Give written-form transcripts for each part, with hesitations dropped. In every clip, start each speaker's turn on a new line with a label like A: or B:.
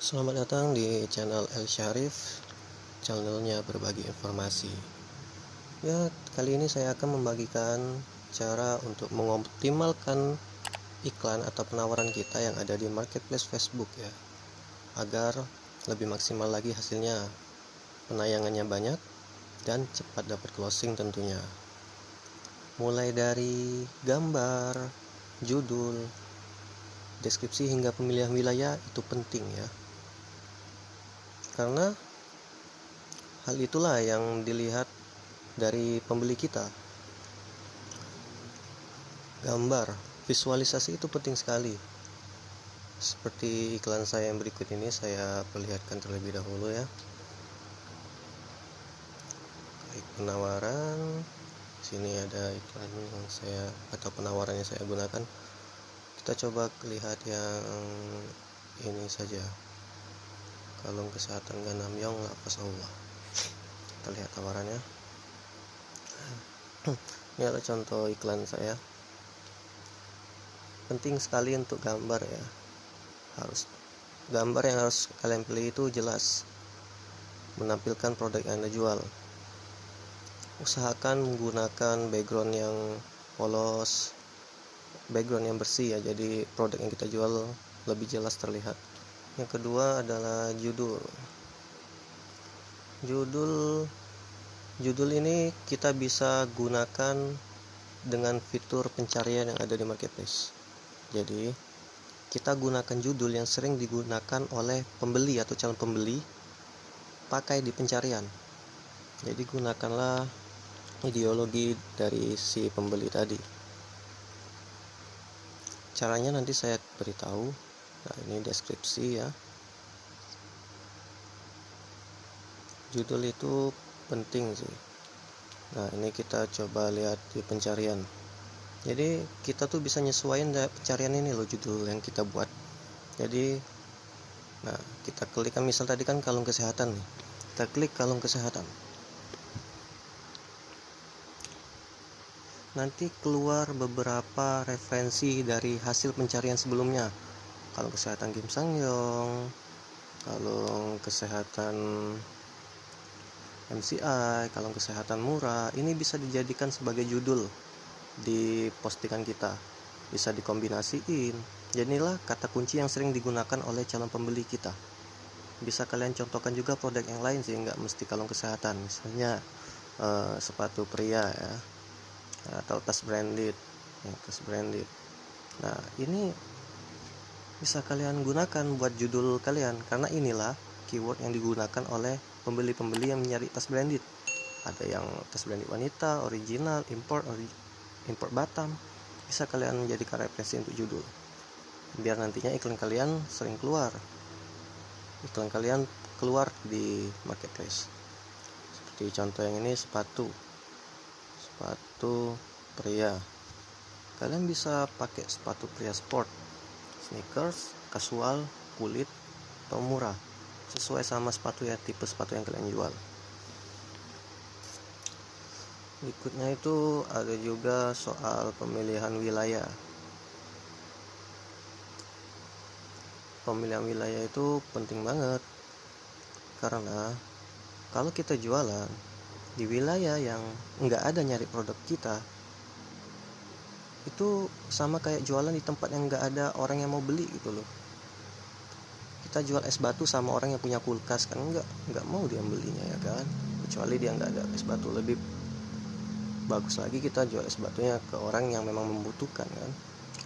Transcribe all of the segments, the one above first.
A: Selamat datang di channel El Syarif, channelnya berbagi informasi. Ya, kali ini saya akan membagikan cara untuk mengoptimalkan iklan atau penawaran kita yang ada di marketplace Facebook ya, agar lebih maksimal lagi hasilnya, penayangannya banyak dan cepat dapat closing tentunya. Mulai dari gambar, judul, deskripsi hingga pemilihan wilayah itu penting ya. Karena hal itulah yang dilihat dari pembeli kita. Gambar, visualisasi itu penting sekali. Seperti iklan saya yang berikut ini, saya perlihatkan terlebih dahulu ya. Baik, penawaran. Sini ada iklan yang saya atau penawaran yang saya gunakan. Kita coba lihat yang ini saja. Kalung kesehatan Ganamyong Lapas Allah. Kita lihat tawarannya. Ini adalah contoh iklan saya. Penting sekali untuk gambar ya. Gambar yang harus kalian pilih itu jelas, menampilkan produk yang Anda jual. Usahakan menggunakan background yang polos, background yang bersih ya, jadi produk yang kita jual lebih jelas terlihat. Yang kedua adalah judul. Judul ini kita bisa gunakan dengan fitur pencarian yang ada di marketplace. Jadi kita gunakan judul yang sering digunakan oleh pembeli atau calon pembeli pakai di pencarian. Jadi gunakanlah ideologi dari si pembeli tadi. Caranya nanti saya beritahu. Nah, ini deskripsi ya. Judul itu penting sih. Nah, ini kita coba lihat di pencarian. Jadi kita tuh bisa nyesuaiin pencarian ini loh, judul yang kita buat. Jadi nah, kita klik kan, misal tadi kan kalung kesehatan nih. Kita klik kalung kesehatan. Nanti keluar beberapa referensi dari hasil pencarian sebelumnya. Kalung kesehatan Kim Sang-yong, kalung kesehatan MCI, kalung kesehatan murah. Ini bisa dijadikan sebagai judul di postingan kita, bisa dikombinasiin. Jadilah kata kunci yang sering digunakan oleh calon pembeli kita. Bisa kalian contohkan juga produk yang lain sih, nggak mesti kalung kesehatan. Misalnya sepatu pria ya, atau tas branded ya, tas branded. Nah, ini bisa kalian gunakan buat judul kalian, karena inilah keyword yang digunakan oleh pembeli-pembeli yang mencari tas branded. Ada yang tas branded wanita, original, import Batam. Bisa kalian jadikan referensi untuk judul, biar nantinya iklan kalian sering keluar. Iklan kalian keluar di marketplace. Seperti contoh yang ini, sepatu pria. Kalian bisa pakai sepatu pria sport, sneakers, casual, kulit, atau murah, sesuai sama sepatu ya, tipe sepatu yang kalian jual. Berikutnya itu ada juga soal pemilihan wilayah. Pemilihan wilayah itu penting banget, karena kalau kita jualan di wilayah yang nggak ada nyari produk kita, itu sama kayak jualan di tempat yang nggak ada orang yang mau beli gitu loh. Kita jual es batu sama orang yang punya kulkas, kan nggak mau dia belinya ya kan, kecuali dia nggak ada es batu. Lebih bagus lagi kita jual es batunya ke orang yang memang membutuhkan kan,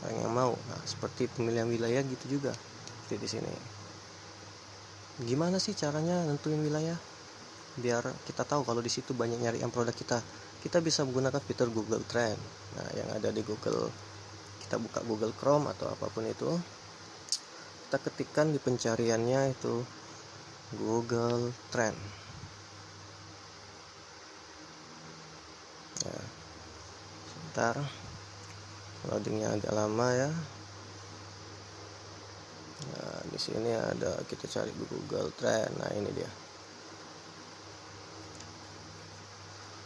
A: orang yang mau. Nah, seperti pemilihan wilayah gitu juga. Seperti di sini, gimana sih caranya nentuin wilayah biar kita tahu kalau di situ banyak nyari yang produk kita? Kita bisa menggunakan fitur Google Trend. Nah, yang ada di Google, kita buka Google Chrome atau apapun itu, kita ketikkan di pencariannya itu Google Trend. Ya, sebentar, loadingnya agak lama ya. Nah, di sini ada, kita cari Google Trend. Nah, ini dia.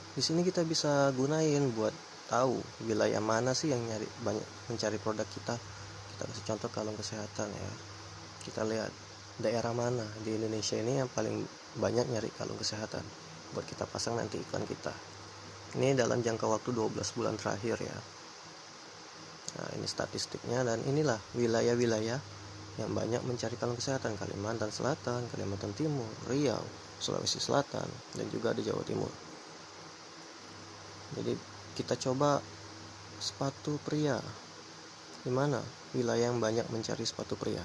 A: Di sini kita bisa gunain buat tahu wilayah mana sih yang banyak mencari produk kita. Kita kasih contoh kalung kesehatan ya. Kita lihat daerah mana di Indonesia ini yang paling banyak nyari kalung kesehatan buat kita pasang nanti iklan kita. Ini dalam jangka waktu 12 bulan terakhir ya. Nah, ini statistiknya, dan inilah wilayah-wilayah yang banyak mencari kalung kesehatan: Kalimantan Selatan, Kalimantan Timur, Riau, Sulawesi Selatan, dan juga ada Jawa Timur. Jadi kita coba sepatu pria. Di mana wilayah yang banyak mencari sepatu pria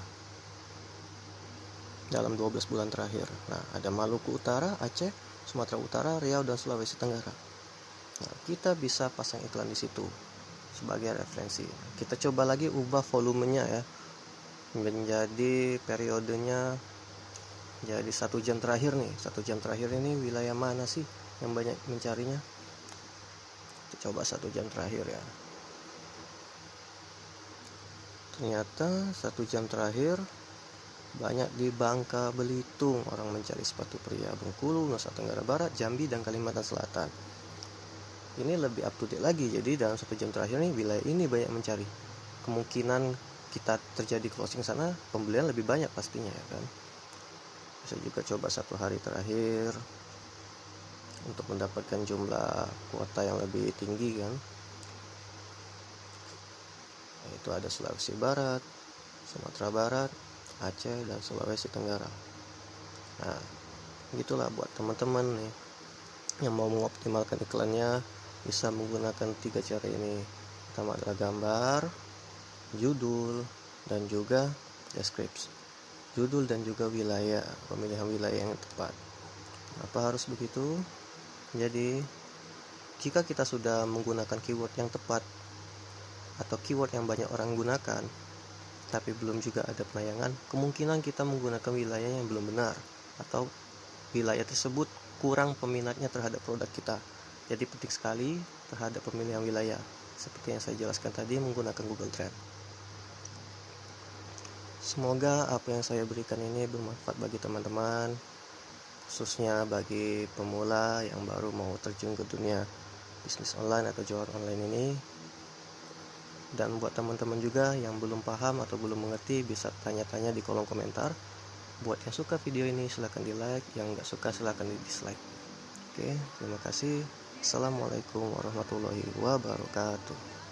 A: dalam 12 bulan terakhir? Nah, ada Maluku Utara, Aceh, Sumatera Utara, Riau, dan Sulawesi Tenggara. Nah, kita bisa pasang iklan di situ sebagai referensi. Kita coba lagi ubah volumenya ya, menjadi periodenya jadi 1 jam terakhir nih. 1 jam terakhir ini wilayah mana sih yang banyak mencarinya? Kita coba 1 jam terakhir ya. Ternyata 1 jam terakhir banyak di Bangka Belitung orang mencari sepatu pria, Bengkulu, Nusa Tenggara Barat, Jambi, dan Kalimantan Selatan. Ini lebih up to date lagi. Jadi dalam 1 jam terakhir nih wilayah ini banyak mencari. Kemungkinan kita terjadi closing sana, pembelian lebih banyak pastinya ya kan. Bisa juga coba 1 hari terakhir untuk mendapatkan jumlah kuota yang lebih tinggi kan. Itu ada Sulawesi Barat, Sumatera Barat, Aceh, dan Sulawesi Tenggara. Nah, gitulah buat teman-teman nih yang mau mengoptimalkan iklannya, bisa menggunakan 3 cara ini. Pertama adalah gambar, judul, dan juga deskripsi. Judul dan juga wilayah, pemilihan wilayah yang tepat. Kenapa harus begitu? Jadi jika kita sudah menggunakan keyword yang tepat atau keyword yang banyak orang gunakan tapi belum juga ada penayangan, kemungkinan kita menggunakan wilayah yang belum benar atau wilayah tersebut kurang peminatnya terhadap produk kita. Jadi penting sekali terhadap pemilihan wilayah, seperti yang saya jelaskan tadi menggunakan Google Trend. Semoga apa yang saya berikan ini bermanfaat bagi teman-teman, khususnya bagi pemula yang baru mau terjun ke dunia bisnis online atau jualan online ini. Dan buat teman-teman juga yang belum paham atau belum mengerti, bisa tanya-tanya di kolom komentar. Buat yang suka video ini silahkan di like, yang gak suka silahkan di dislike. Oke, terima kasih. Assalamualaikum warahmatullahi wabarakatuh.